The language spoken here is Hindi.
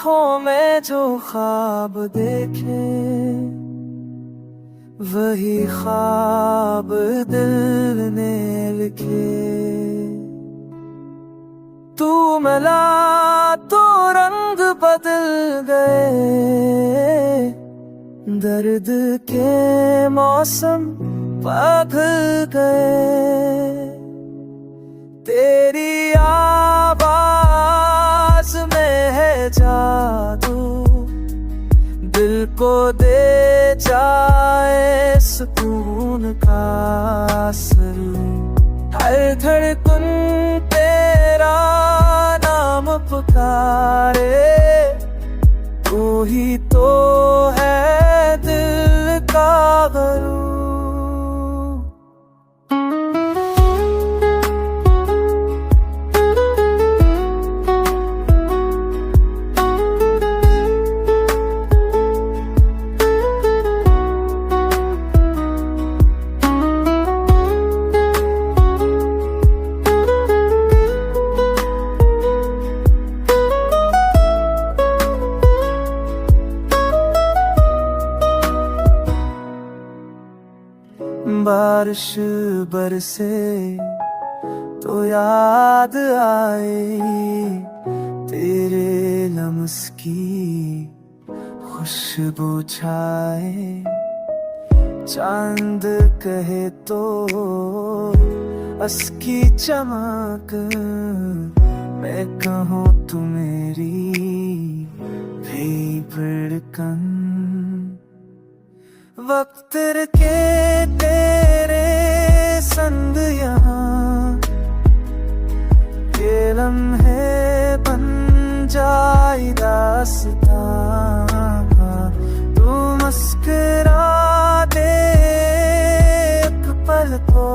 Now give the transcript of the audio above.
आँखों में जो ख्वाब देखे वही ख्वाब दिल ने लिखे। तू मिला तो रंग बदल गए, दर्द के मौसम बदल गए। तेरी आवाज में है जादू, दिल को दे जाए सुकून का सुरूर। हर धड़कन तेरा नाम पुकारे, तू ही तो है दिल का गरूर। बारिश बरसे तो याद आए तेरे लम्स की खुशबू छाए। चांद कहे तो अस्की चमक, मैं कहूँ तू मेरी भी धड़कन। वक्त के तेरे संग यहाँ ये लम्हे बन जाए दास्तां। तू मुस्कुरा दे एक पल को,